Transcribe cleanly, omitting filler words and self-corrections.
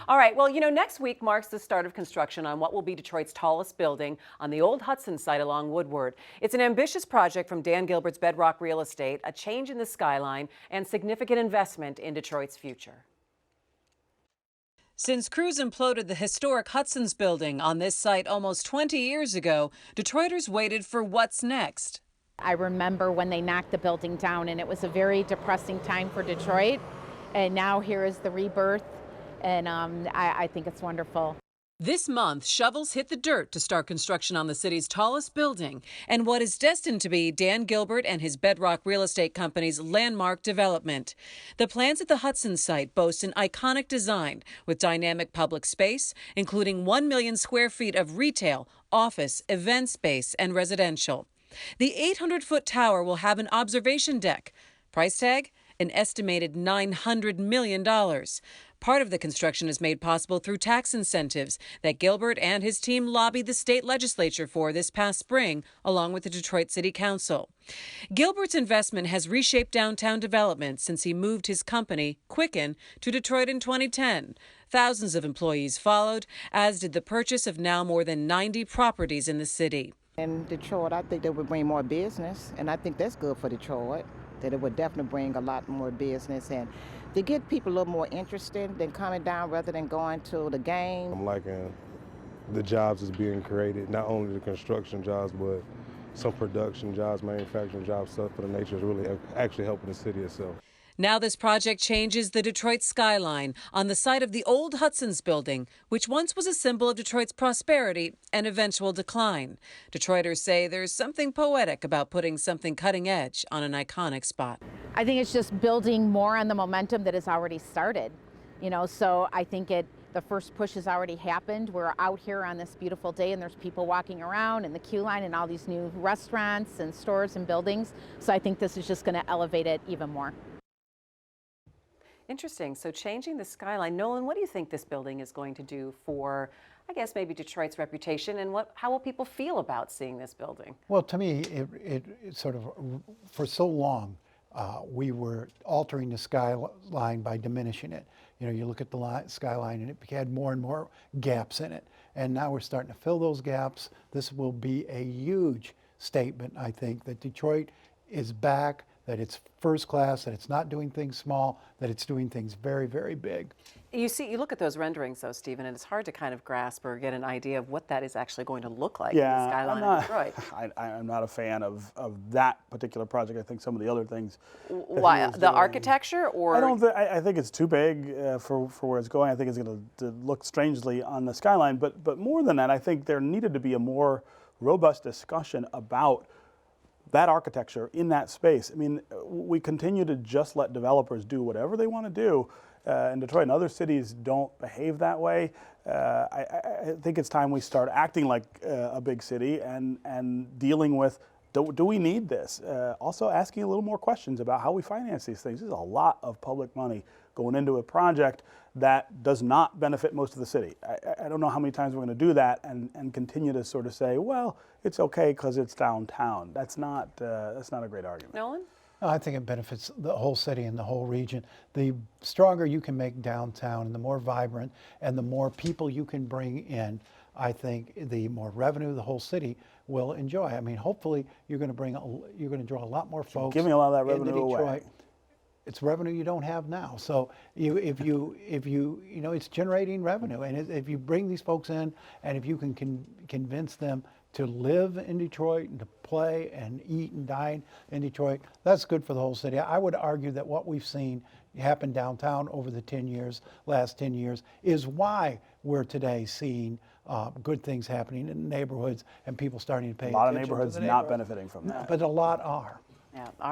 All right, well, next week marks the start of construction on what will be Detroit's tallest building on the old Hudson site along Woodward. It's an ambitious project from Dan Gilbert's Bedrock Real Estate, a change in the skyline, and significant investment in Detroit's future. Since Cruz imploded the historic Hudson's building on this site almost 20 years ago, Detroiters waited for what's next. I remember when they knocked the building down, and it was a very depressing time for Detroit. And now here is the rebirth, and I think it's wonderful. This month, shovels hit the dirt to start construction on the city's tallest building and what is destined to be Dan Gilbert and his Bedrock Real Estate Company's landmark development. The plans at the Hudson site boast an iconic design with dynamic public space, including 1 million square feet of retail, office, event space, and residential. The 800-foot tower will have an observation deck. Price tag? An estimated $900 million. Part of the construction is made possible through tax incentives that Gilbert and his team lobbied the state legislature for this past spring, along with the Detroit City Council. Gilbert's investment has reshaped downtown development since he moved his company, Quicken, to Detroit in 2010. Thousands of employees followed, as did the purchase of now more than 90 properties in the city. In Detroit, I think that would bring more business, and I think that's good for Detroit, that it would definitely bring a lot more business and to get people a little more interested than coming down rather than going to the game. I'm liking the jobs that's being created, not only the construction jobs, but some production jobs, manufacturing jobs, stuff of the nature is really actually helping the city itself. Now this project changes the Detroit skyline on the site of the old Hudson's building, which once was a symbol of Detroit's prosperity and eventual decline. Detroiters say there's something poetic about putting something cutting edge on an iconic spot. I think it's just building more on the momentum that has already started. So I think the first push has already happened. We're out here on this beautiful day, and there's people walking around in the queue line and all these new restaurants and stores and buildings. So I think this is just going to elevate it even more. Interesting. So changing the skyline. Nolan, what do you think this building is going to do for, I guess, maybe Detroit's reputation, and how will people feel about seeing this building? Well, to me, it sort of, for so long, we were altering the skyline by diminishing it. You look at the skyline and it had more and more gaps in it. And now we're starting to fill those gaps. This will be a huge statement, I think, that Detroit is back, that it's first class, that it's not doing things small, that it's doing things very, very big. You look at those renderings, though, Stephen, and it's hard to kind of grasp or get an idea of what that is actually going to look like in the skyline of Detroit. I'm not a fan of that particular project. I think some of the other things. Why? The architecture, or? I think it's too big for where it's going. I think it's going to look strangely on the skyline. But more than that, I think there needed to be a more robust discussion about that architecture in that space. I mean, we continue to just let developers do whatever they want to do in Detroit, and other cities don't behave that way. I think it's time we start acting like a big city and dealing with, do we need this? Also asking a little more questions about how we finance these things. There's a lot of public money going into a project that does not benefit most of the city. I don't know how many times we're going to do that and continue to sort of say, well, it's okay because it's downtown. That's not a great argument. Nolan? I think it benefits the whole city and the whole region. The stronger you can make downtown and the more vibrant and the more people you can bring in, I think the more revenue the whole city will enjoy. I mean, hopefully you're going to draw a lot more folks. Giving a lot of that into revenue Detroit. away. It's revenue you don't have now. So it's generating revenue, and if you bring these folks in, and if you can convince them to live in Detroit and to play and eat and dine in Detroit, that's good for the whole city. I would argue that what we've seen happen downtown over the last 10 years, is why we're today seeing good things happening in neighborhoods and people starting to pay attention. A lot of neighborhoods not benefiting from that. But a lot are. Yeah.